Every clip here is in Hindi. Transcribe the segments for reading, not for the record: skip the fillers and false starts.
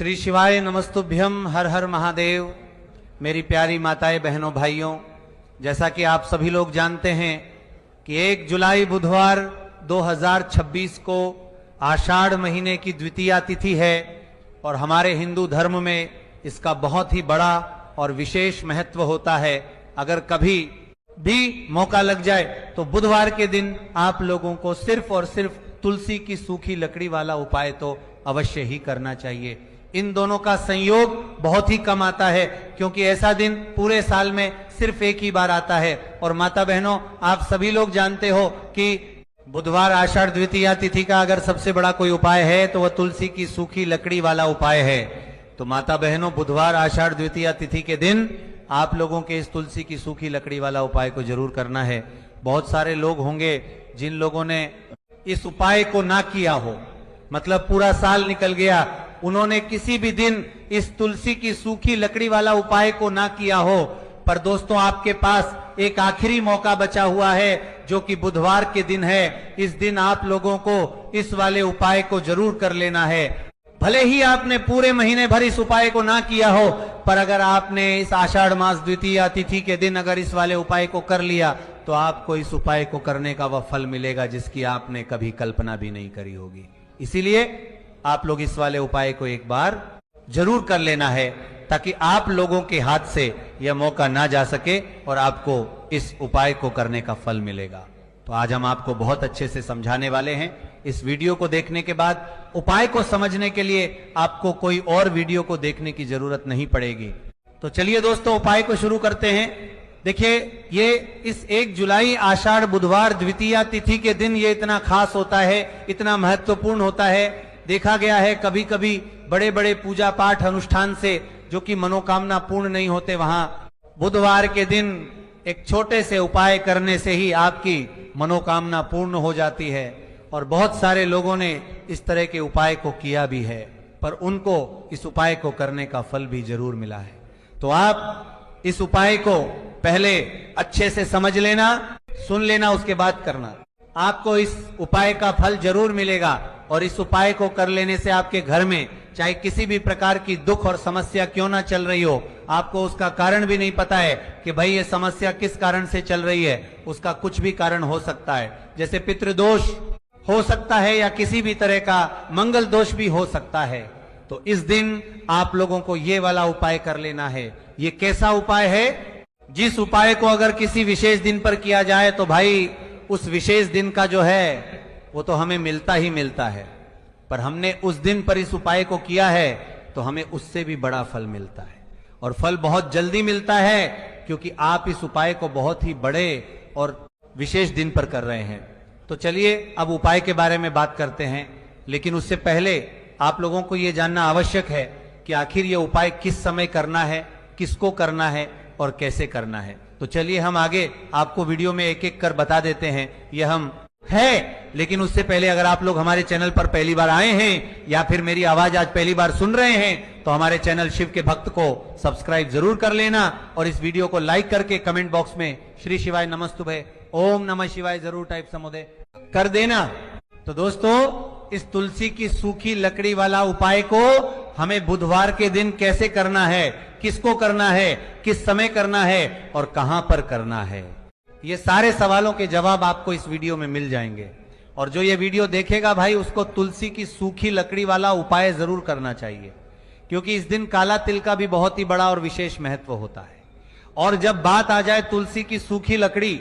श्री शिवाय नमस्तुभ्यम, हर हर महादेव। मेरी प्यारी माताएं, बहनों, भाइयों, जैसा कि आप सभी लोग जानते हैं कि 1 जुलाई बुधवार 2026 को आषाढ़ महीने की द्वितीया तिथि है और हमारे हिंदू धर्म में इसका बहुत ही बड़ा और विशेष महत्व होता है। अगर कभी भी मौका लग जाए तो बुधवार के दिन आप लोगों को सिर्फ और सिर्फ तुलसी की सूखी लकड़ी वाला उपाय तो अवश्य ही करना चाहिए। इन दोनों का संयोग बहुत ही कम आता है, क्योंकि ऐसा दिन पूरे साल में सिर्फ एक ही बार आता है। और माता बहनों, आप सभी लोग जानते हो कि बुधवार आषाढ़ द्वितीया तिथि का अगर सबसे बड़ा कोई उपाय है तो वह तुलसी की सूखी लकड़ी वाला उपाय है। तो माता बहनों, बुधवार आषाढ़ द्वितीया तिथि के दिन आप लोगों के इस तुलसी की सूखी लकड़ी वाला उपाय को जरूर करना है। बहुत सारे लोग होंगे जिन लोगों ने इस उपाय को ना किया हो, मतलब पूरा साल निकल गया, उन्होंने किसी भी दिन इस तुलसी की सूखी लकड़ी वाला उपाय को ना किया हो। पर दोस्तों, आपके पास एक आखिरी मौका बचा हुआ है, जो कि बुधवार के दिन है। इस दिन आप लोगों को इस वाले उपाय को जरूर कर लेना है। भले ही आपने पूरे महीने भर इस उपाय को ना किया हो, पर अगर आपने इस आषाढ़ मास द्वितीया तिथि के दिन अगर इस वाले उपाय को कर लिया तो आपको इस उपाय को करने का वह फल मिलेगा जिसकी आपने कभी कल्पना भी नहीं करी होगी। इसीलिए आप लोग इस वाले उपाय को एक बार जरूर कर लेना है, ताकि आप लोगों के हाथ से यह मौका ना जा सके और आपको इस उपाय को करने का फल मिलेगा। तो आज हम आपको बहुत अच्छे से समझाने वाले हैं। इस वीडियो को देखने के बाद उपाय को समझने के लिए आपको कोई और वीडियो को देखने की जरूरत नहीं पड़ेगी। तो चलिए दोस्तों, उपाय को शुरू करते हैं। देखिए, ये इस 1 जुलाई आषाढ़ बुधवार द्वितीया तिथि के दिन ये इतना खास होता है, इतना महत्वपूर्ण होता है। देखा गया है कभी कभी बड़े बड़े पूजा पाठ अनुष्ठान से जो कि मनोकामना पूर्ण नहीं होते, वहां बुधवार के दिन एक छोटे से उपाय करने से ही आपकी मनोकामना पूर्ण हो जाती है। और बहुत सारे लोगों ने इस तरह के उपाय को किया भी है, पर उनको इस उपाय को करने का फल भी जरूर मिला है। तो आप इस उपाय को पहले अच्छे से समझ लेना, सुन लेना, उसके बाद करना। आपको इस उपाय का फल जरूर मिलेगा। और इस उपाय को कर लेने से आपके घर में चाहे किसी भी प्रकार की दुख और समस्या क्यों ना चल रही हो, आपको उसका कारण भी नहीं पता है कि भाई ये समस्या किस कारण से चल रही है, उसका कुछ भी कारण हो सकता है। जैसे पितृदोष हो सकता है या किसी भी तरह का मंगल दोष भी हो सकता है। तो इस दिन आप लोगों को ये वाला उपाय कर लेना है। ये कैसा उपाय है? जिस उपाय को अगर किसी विशेष दिन पर किया जाए तो भाई उस विशेष दिन का जो है वो तो हमें मिलता ही मिलता है, पर हमने उस दिन पर इस उपाय को किया है तो हमें उससे भी बड़ा फल मिलता है। और फल बहुत जल्दी मिलता है, क्योंकि आप इस उपाय को बहुत ही बड़े और विशेष दिन पर कर रहे हैं। तो चलिए अब उपाय के बारे में बात करते हैं। लेकिन उससे पहले आप लोगों को यह जानना आवश्यक है कि आखिर ये उपाय किस समय करना है, किसको करना है और कैसे करना है। तो चलिए हम आगे आपको वीडियो में एक एक कर बता देते हैं। यह हम है, लेकिन उससे पहले अगर आप लोग हमारे चैनल पर पहली बार आए हैं या फिर मेरी आवाज आज पहली बार सुन रहे हैं तो हमारे चैनल शिव के भक्त को सब्सक्राइब जरूर कर लेना और इस वीडियो को लाइक करके कमेंट बॉक्स में श्री शिवाय नमस्तुभे, ओम नमः शिवाय जरूर टाइप समोदय कर देना। तो दोस्तों, इस तुलसी की सूखी लकड़ी वाला उपाय को हमें बुधवार के दिन कैसे करना है, किसको करना है, किस समय करना है और कहां पर करना है, ये सारे सवालों के जवाब आपको इस वीडियो में मिल जाएंगे। और जो ये वीडियो देखेगा भाई, उसको तुलसी की सूखी लकड़ी वाला उपाय जरूर करना चाहिए, क्योंकि इस दिन काला तिल का भी बहुत ही बड़ा और विशेष महत्व होता है। और जब बात आ जाए तुलसी की सूखी लकड़ी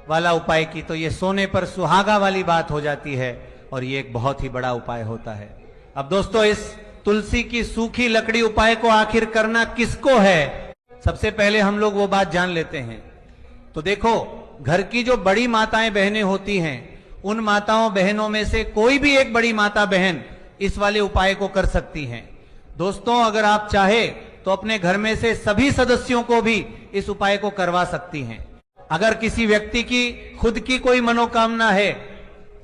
वाला उपाय की, तो ये सोने पर सुहागा वाली बात हो जाती है और ये एक बहुत ही बड़ा उपाय होता है। अब दोस्तों, इस तुलसी की सूखी लकड़ी उपाय को आखिर करना किसको है, सबसे पहले हम लोग वो बात जान लेते हैं। तो देखो, घर की जो बड़ी माताएं बहनें होती हैं, उन माताओं बहनों में से कोई भी एक बड़ी माता बहन इस वाले उपाय को कर सकती हैं। दोस्तों, अगर आप चाहे तो अपने घर में से सभी सदस्यों को भी इस उपाय को करवा सकती हैं। अगर किसी व्यक्ति की खुद की कोई मनोकामना है,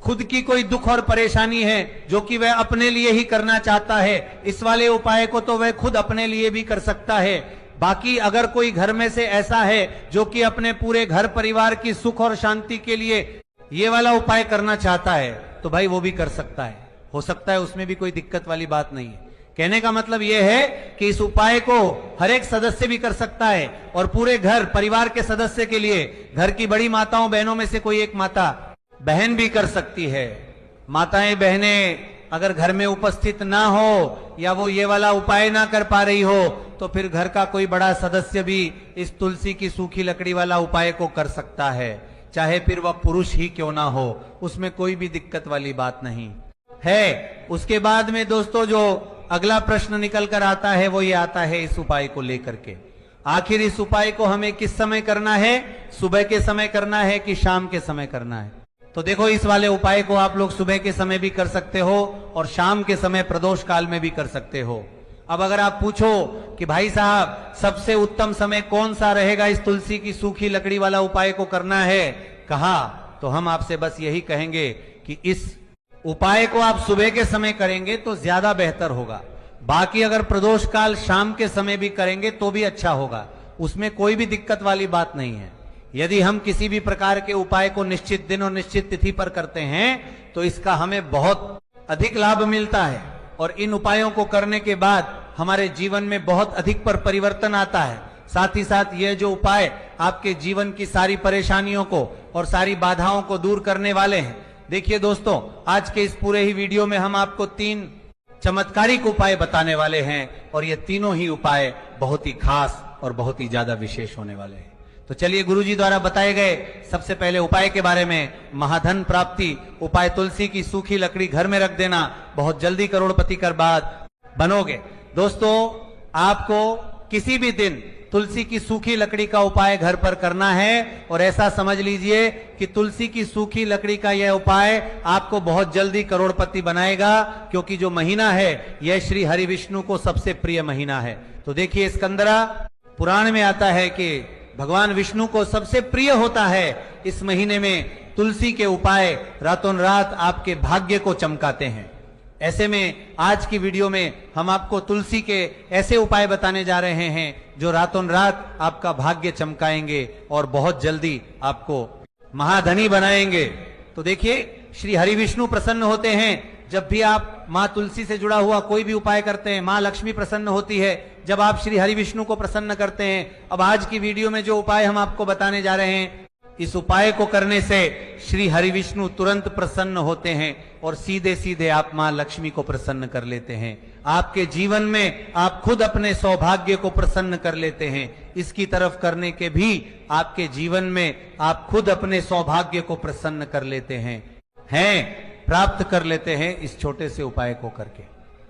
खुद की कोई दुख और परेशानी है जो कि वह अपने लिए ही करना चाहता है, इस वाले उपाय को तो वह खुद अपने लिए भी कर सकता है। बाकी अगर कोई घर में से ऐसा है जो कि अपने पूरे घर परिवार की सुख और शांति के लिए ये वाला उपाय करना चाहता है, तो भाई वो भी कर सकता है। हो सकता है उसमें भी कोई दिक्कत वाली बात नहीं है। कहने का मतलब यह है कि इस उपाय को हर एक सदस्य भी कर सकता है और पूरे घर परिवार के सदस्य के लिए घर की बड़ी माताओं बहनों में से कोई एक माता बहन भी कर सकती है। माताएं बहनें अगर घर में उपस्थित ना हो या वो ये वाला उपाय ना कर पा रही हो तो फिर घर का कोई बड़ा सदस्य भी इस तुलसी की सूखी लकड़ी वाला उपाय को कर सकता है, चाहे फिर वह पुरुष ही क्यों ना हो, उसमें कोई भी दिक्कत वाली बात नहीं है। उसके बाद में दोस्तों जो अगला प्रश्न निकल कर आता है वो ये आता है इस उपाय को लेकर के, आखिर इस उपाय को हमें किस समय करना है, सुबह के समय करना है कि शाम के समय करना है। तो देखो इस वाले उपाय को आप लोग सुबह के समय भी कर सकते हो और शाम के समय प्रदोष काल में भी कर सकते हो। अब अगर आप पूछो कि भाई साहब सबसे उत्तम समय कौन सा रहेगा इस तुलसी की सूखी लकड़ी वाला उपाय को करना है, कहा, तो हम आपसे बस यही कहेंगे कि इस उपाय को आप सुबह के समय करेंगे तो ज्यादा बेहतर होगा। बाकी अगर प्रदोष काल शाम के समय भी करेंगे तो भी अच्छा होगा, उसमें कोई भी दिक्कत वाली बात नहीं है। यदि हम किसी भी प्रकार के उपाय को निश्चित दिन और निश्चित तिथि पर करते हैं तो इसका हमें बहुत अधिक लाभ मिलता है और इन उपायों को करने के बाद हमारे जीवन में बहुत अधिक पर परिवर्तन आता है। साथ ही साथ ये जो उपाय आपके जीवन की सारी परेशानियों को और सारी बाधाओं को दूर करने वाले हैं। देखिए दोस्तों, आज के इस पूरे ही वीडियो में हम आपको 3 चमत्कारिक उपाय बताने वाले हैं और ये तीनों ही उपाय बहुत ही खास और बहुत ही ज्यादा विशेष होने वाले हैं। तो चलिए गुरुजी द्वारा बताए गए सबसे पहले उपाय के बारे में, महाधन प्राप्ति उपाय, तुलसी की सूखी लकड़ी घर में रख देना, बहुत जल्दी करोड़पति कर बाद बनोगे। दोस्तों, आपको किसी भी दिन तुलसी की सूखी लकड़ी का उपाय घर पर करना है और ऐसा समझ लीजिए कि तुलसी की सूखी लकड़ी का यह उपाय आपको बहुत जल्दी करोड़पति बनाएगा, क्योंकि जो महीना है यह श्री हरि विष्णु को सबसे प्रिय महीना है। तो देखिए स्कंदरा पुराण में आता है कि भगवान विष्णु को सबसे प्रिय होता है इस महीने में तुलसी के उपाय रातों रात आपके भाग्य को चमकाते हैं। ऐसे में आज की वीडियो में हम आपको तुलसी के ऐसे उपाय बताने जा रहे हैं जो रातों रात आपका भाग्य चमकाएंगे और बहुत जल्दी आपको महाधनी बनाएंगे। तो देखिए, श्री हरि विष्णु प्रसन्न होते हैं जब भी आप माँ तुलसी से जुड़ा हुआ कोई भी उपाय करते हैं। माँ लक्ष्मी प्रसन्न होती है जब आप श्री हरि विष्णु को प्रसन्न करते हैं। अब आज की वीडियो में जो उपाय हम आपको बताने जा रहे हैं, इस उपाय को करने से श्री हरि विष्णु तुरंत प्रसन्न होते हैं और सीधे सीधे आप माँ लक्ष्मी को प्रसन्न कर लेते हैं। आपके जीवन में आप खुद अपने सौभाग्य को प्रसन्न कर लेते हैं। इसकी तरफ करने के भी आपके जीवन में आप खुद अपने सौभाग्य को प्रसन्न कर लेते हैं प्राप्त कर लेते हैं इस छोटे से उपाय को करके।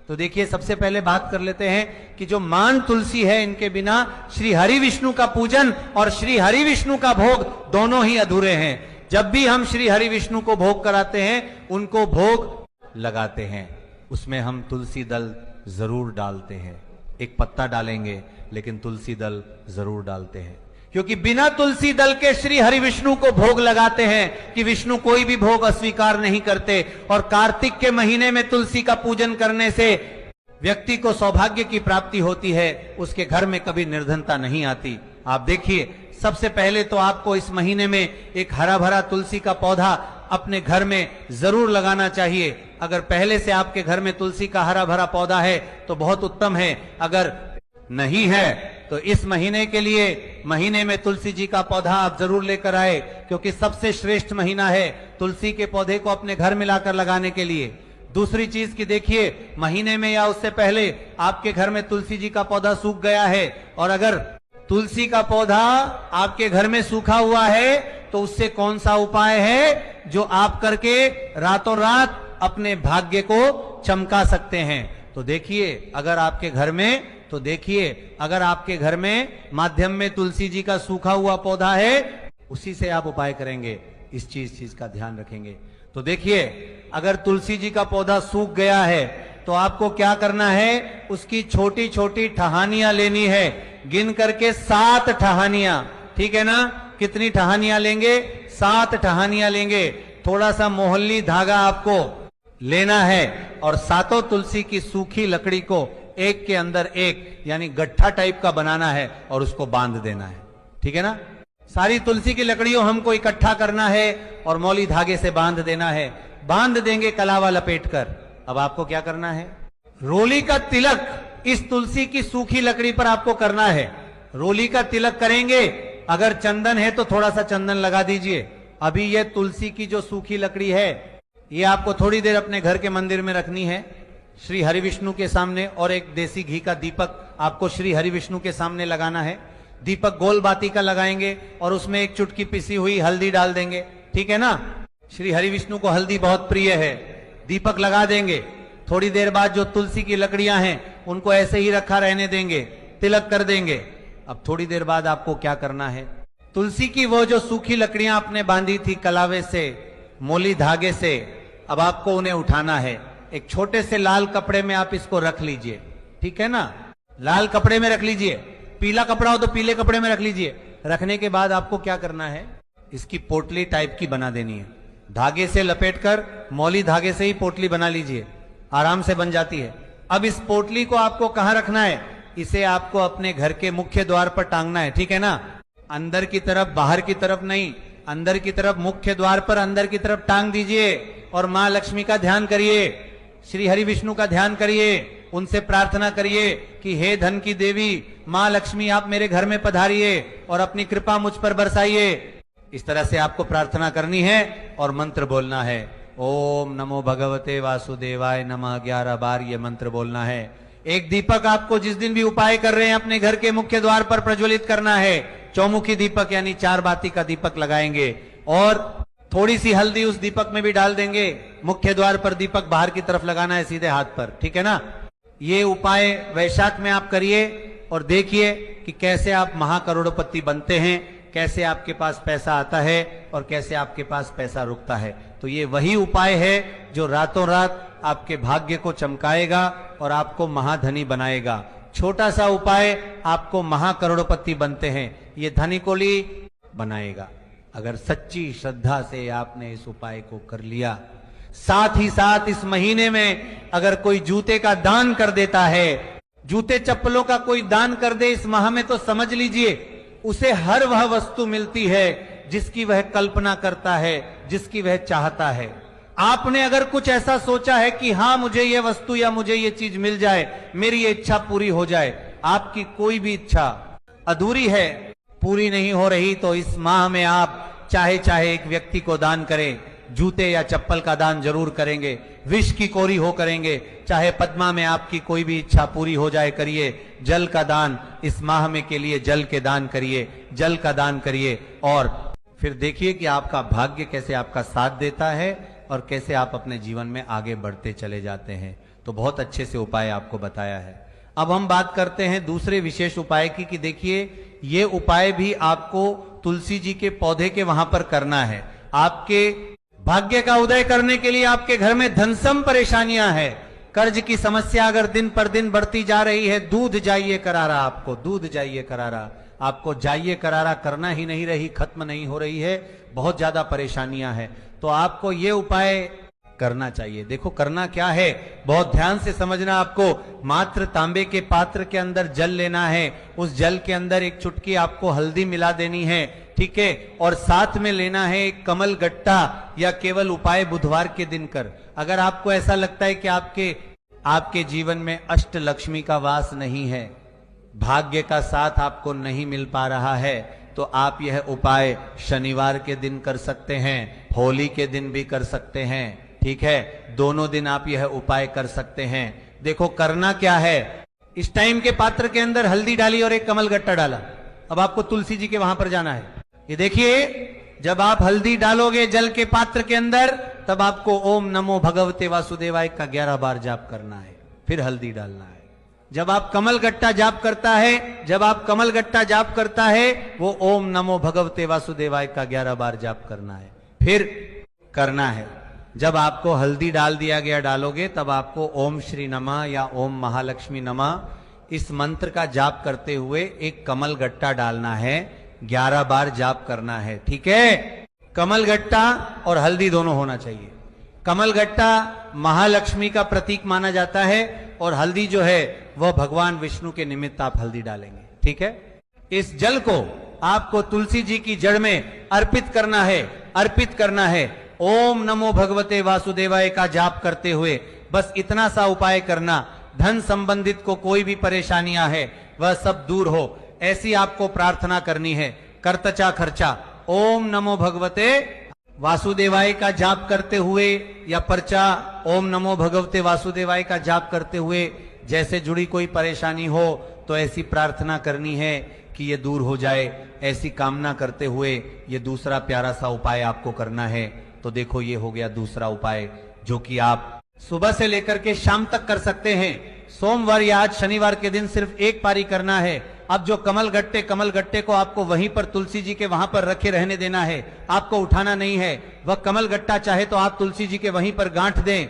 तो देखिए, सबसे पहले बात कर लेते हैं कि जो मान तुलसी है, इनके बिना श्री हरि विष्णु का पूजन और श्री हरि विष्णु का भोग दोनों ही अधूरे हैं। जब भी हम श्री हरि विष्णु को भोग कराते हैं, उनको भोग लगाते हैं, उसमें हम तुलसी दल जरूर डालते हैं। एक पत्ता डालेंगे लेकिन तुलसी दल जरूर डालते हैं, क्योंकि बिना तुलसी दल के श्री हरि विष्णु को भोग लगाते हैं कि विष्णु कोई भी भोग अस्वीकार नहीं करते। और कार्तिक के महीने में तुलसी का पूजन करने से व्यक्ति को सौभाग्य की प्राप्ति होती है, उसके घर में कभी निर्धनता नहीं आती। आप देखिए, सबसे पहले तो आपको इस महीने में एक हरा भरा तुलसी का पौधा अपने घर में जरूर लगाना चाहिए। अगर पहले से आपके घर में तुलसी का हरा भरा पौधा है तो बहुत उत्तम है, अगर नहीं है तो इस महीने के लिए महीने में तुलसी जी का पौधा आप जरूर लेकर आए, क्योंकि सबसे श्रेष्ठ महीना है तुलसी के पौधे को अपने घर में लाकर लगाने के लिए। दूसरी चीज की देखिए, महीने में या उससे पहले आपके घर में तुलसी जी का पौधा सूख गया है और अगर तुलसी का पौधा आपके घर में सूखा हुआ है तो उससे कौन सा उपाय है जो आप करके रातों रात अपने भाग्य को चमका सकते हैं। तो देखिए, अगर आपके घर में माध्यम में तुलसी जी का सूखा हुआ पौधा है, उसी से आप उपाय करेंगे। इस चीज का ध्यान रखेंगे। तो देखिए, अगर तुलसी जी का पौधा सूख गया है तो आपको क्या करना है, उसकी छोटी छोटी टहनियां लेनी है, गिन करके 7 टहनियां। ठीक है ना? कितनी टहनियां लेंगे? 7 टहनियां लेंगे। थोड़ा सा मोहल्ली धागा आपको लेना है और 7 तुलसी की सूखी लकड़ी को एक के अंदर एक, यानी गट्ठा टाइप का बनाना है और उसको बांध देना है। ठीक है ना? सारी तुलसी की लकड़ियों हमको इकट्ठा करना है और मौली धागे से बांध देना है। बांध देंगे कलावा लपेट कर। अब आपको क्या करना है, रोली का तिलक इस तुलसी की सूखी लकड़ी पर आपको करना है। रोली का तिलक करेंगे, अगर चंदन है तो थोड़ा सा चंदन लगा दीजिए। अभी ये तुलसी की जो सूखी लकड़ी है, ये आपको थोड़ी देर अपने घर के मंदिर में रखनी है, श्री हरि विष्णु के सामने, और एक देसी घी का दीपक आपको श्री हरि विष्णु के सामने लगाना है। दीपक गोल बाती का लगाएंगे और उसमें एक चुटकी पिसी हुई हल्दी डाल देंगे, ठीक है ना। श्री हरि विष्णु को हल्दी बहुत प्रिय है। दीपक लगा देंगे, थोड़ी देर बाद जो तुलसी की लकड़ियां हैं उनको ऐसे ही रखा रहने देंगे, तिलक कर देंगे। अब थोड़ी देर बाद आपको क्या करना है, तुलसी की वो जो सूखी लकड़ियां आपने बांधी थी कलावे से, मोली धागे से, अब आपको उन्हें उठाना है। एक छोटे से लाल कपड़े में आप इसको रख लीजिए, ठीक है ना। लाल कपड़े में रख लीजिए, पीला कपड़ा हो तो पीले कपड़े में रख लीजिए। रखने के बाद आपको क्या करना है, इसकी पोटली टाइप की बना देनी है। धागे से लपेटकर, मौली धागे से ही पोटली बना लीजिए, आराम से बन जाती है। अब इस पोटली को आपको कहां रखना है, इसे आपको अपने घर के मुख्य द्वार पर टांगना है, ठीक है ना। अंदर की तरफ, बाहर की तरफ नहीं, अंदर की तरफ, मुख्य द्वार पर अंदर की तरफ टांग दीजिए। और मां लक्ष्मी का ध्यान करिए, श्री हरि विष्णु का ध्यान करिए, उनसे प्रार्थना करिए कि हे धन की देवी मां लक्ष्मी, आप मेरे घर में पधारिए और अपनी कृपा मुझ पर बरसाइए। इस तरह से आपको प्रार्थना करनी है और मंत्र बोलना है। ओम नमो भगवते वासुदेवाय नमः 11 बार ये मंत्र बोलना है। एक दीपक आपको जिस दिन भी उपाय कर रहे हैं अपने घर के मुख्य द्वार पर प्रज्वलित करना है। चौमुखी दीपक यानी 4 बाती का दीपक लगाएंगे और थोड़ी सी हल्दी उस दीपक में भी डाल देंगे। मुख्य द्वार पर दीपक बाहर की तरफ लगाना है, सीधे हाथ पर, ठीक है ना। ये उपाय वैशाख में आप करिए और देखिए कि कैसे आप महाकरोड़पति बनते हैं, कैसे आपके पास पैसा आता है और कैसे आपके पास पैसा रुकता है। तो ये वही उपाय है जो रातों रात आपके भाग्य को चमकाएगा और आपको महाधनी बनाएगा। छोटा सा उपाय आपको महाकरोड़पति बनते हैं, ये धनिकोली बनाएगा। अगर सच्ची श्रद्धा से आपने इस उपाय को कर लिया, साथ ही साथ इस महीने में अगर कोई जूते का दान कर देता है, जूते चप्पलों का कोई दान कर दे इस माह में, तो समझ लीजिए उसे हर वह वस्तु मिलती है जिसकी वह कल्पना करता है, जिसकी वह चाहता है। आपने अगर कुछ ऐसा सोचा है कि हाँ मुझे ये वस्तु या मुझे ये चीज मिल जाए, मेरी ये इच्छा पूरी हो जाए, आपकी कोई भी इच्छा अधूरी है, पूरी नहीं हो रही, तो इस माह में आप चाहे एक व्यक्ति को दान करें, जूते या चप्पल का दान जरूर करेंगे, विष की कोरी हो करेंगे, चाहे पद्मा में आपकी कोई भी इच्छा पूरी हो जाए करिए। जल का दान इस माह में के लिए जल के दान करिए, जल का दान करिए और फिर देखिए कि आपका भाग्य कैसे आपका साथ देता है और कैसे आप अपने जीवन में आगे बढ़ते चले जाते हैं। तो बहुत अच्छे से उपाय आपको बताया है। अब हम बात करते हैं दूसरे विशेष उपाय की कि देखिए ये उपाय भी आपको तुलसी जी के पौधे के वहां पर करना है। आपके भाग्य का उदय करने के लिए आपके घर में धनसम परेशानियां हैं, कर्ज की समस्या अगर दिन पर दिन बढ़ती जा रही है, दूध जाइए करारा, आपको दूध जाइए करारा, आपको जाइए करारा करना ही नहीं रही, खत्म नहीं हो रही है, बहुत ज्यादा परेशानियां हैं, तो आपको ये उपाय करना चाहिए। देखो करना क्या है, बहुत ध्यान से समझना। आपको मात्र तांबे के पात्र के अंदर जल लेना है, उस जल के अंदर एक चुटकी आपको हल्दी मिला देनी है, ठीक है, और साथ में लेना है एक कमल गट्टा या केवल उपाय बुधवार के दिन कर। अगर आपको ऐसा लगता है कि आपके जीवन में अष्ट लक्ष्मी का वास नहीं है, भाग्य का साथ आपको नहीं मिल पा रहा है, तो आप यह उपाय शनिवार के दिन कर सकते हैं, होली के दिन भी कर सकते हैं, ठीक है, दोनों दिन आप यह उपाय कर सकते हैं। देखो करना क्या है, इस टाइम के पात्र के अंदर हल्दी डाली और एक कमल गट्टा डाला। अब आपको तुलसी जी के वहां पर जाना है। ये देखिए जब आप हल्दी डालोगे जल के पात्र के अंदर, तब आपको ओम नमो भगवते वासुदेवाय का 11 बार जाप करना है, फिर हल्दी डालना है। जब आप कमल गट्टा जाप करता है, वो ओम नमो भगवते वासुदेवाय का 11 बार जाप करना है, फिर करना है। जब आपको हल्दी डाल दिया गया डालोगे, तब आपको ओम श्री नमः या ओम महालक्ष्मी नमः इस मंत्र का जाप करते हुए एक कमल गट्टा डालना है, 11 बार जाप करना है, ठीक है। कमल गट्टा और हल्दी दोनों होना चाहिए। कमल गट्टा महालक्ष्मी का प्रतीक माना जाता है और हल्दी जो है वह भगवान विष्णु के निमित्त आप हल्दी डालेंगे, ठीक है। इस जल को आपको तुलसी जी की जड़ में अर्पित करना है। ओम नमो भगवते वासुदेवाय का जाप करते हुए बस इतना सा उपाय करना। धन संबंधित को कोई भी परेशानियां है वह सब दूर हो, ऐसी आपको प्रार्थना करनी है। कर्तचा खर्चा ओम नमो भगवते वासुदेवाय का जाप करते हुए या पर्चा ओम नमो भगवते वासुदेवाय का जाप करते हुए जैसे जुड़ी कोई परेशानी हो तो ऐसी प्रार्थना करनी है कि ये दूर हो जाए। ऐसी कामना करते हुए ये दूसरा प्यारा सा उपाय आपको करना है। तो देखो ये हो गया दूसरा उपाय, जो कि आप सुबह से लेकर के शाम तक कर सकते हैं। सोमवार या आज शनिवार के दिन सिर्फ एक पारी करना है। अब जो कमल गट्टे को आपको वहीं पर तुलसी जी के वहां पर रखे रहने देना है, आपको उठाना नहीं है। वह कमल गट्टा चाहे तो आप तुलसी जी के वहीं पर गांठ दें,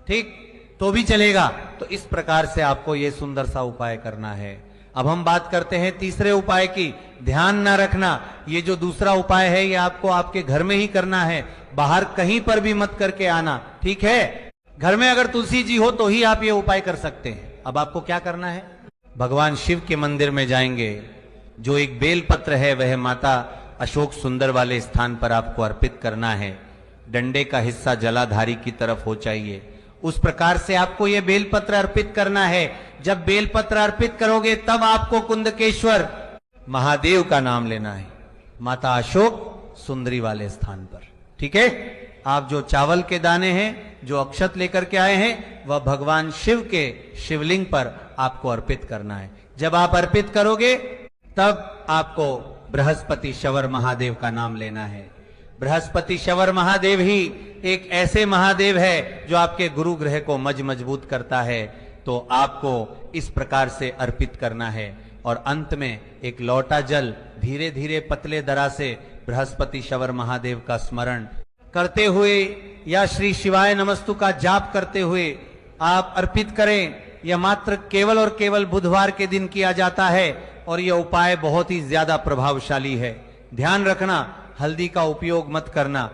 ठीक तो भी चलेगा। तो इस प्रकार से आपको ये सुंदर सा उपाय करना है। अब हम बात करते हैं तीसरे उपाय की। ध्यान ना रखना, ये जो दूसरा उपाय है ये आपको आपके घर में ही करना है, बाहर कहीं पर भी मत करके आना, ठीक है। घर में अगर तुलसी जी हो तो ही आप ये उपाय कर सकते हैं। अब आपको क्या करना है, भगवान शिव के मंदिर में जाएंगे, जो एक बेलपत्र है वह माता अशोक सुंदर वाले स्थान पर आपको अर्पित करना है। डंडे का हिस्सा जलाधारी की तरफ हो चाहिए, उस प्रकार से आपको यह बेलपत्र अर्पित करना है। जब बेलपत्र अर्पित करोगे तब आपको कुंदकेश्वर महादेव का नाम लेना है, माता अशोक सुंदरी वाले स्थान पर, ठीक है। आप जो चावल के दाने हैं, जो अक्षत लेकर के आए हैं, वह भगवान शिव के शिवलिंग पर आपको अर्पित करना है। जब आप अर्पित करोगे तब आपको बृहस्पति शवर महादेव का नाम लेना है। बृहस्पति शवर महादेव ही एक ऐसे महादेव है जो आपके गुरु ग्रह को मजबूत करता है। तो आपको इस प्रकार से अर्पित करना है और अंत में एक लौटा जल धीरे धीरे पतले दरा से बृहस्पति शवर महादेव का स्मरण करते हुए या श्री शिवाय नमस्तु का जाप करते हुए आप अर्पित करें। यह मात्र केवल और केवल बुधवार के दिन किया जाता है और यह उपाय बहुत ही ज्यादा प्रभावशाली है। ध्यान रखना, हल्दी का उपयोग मत करना।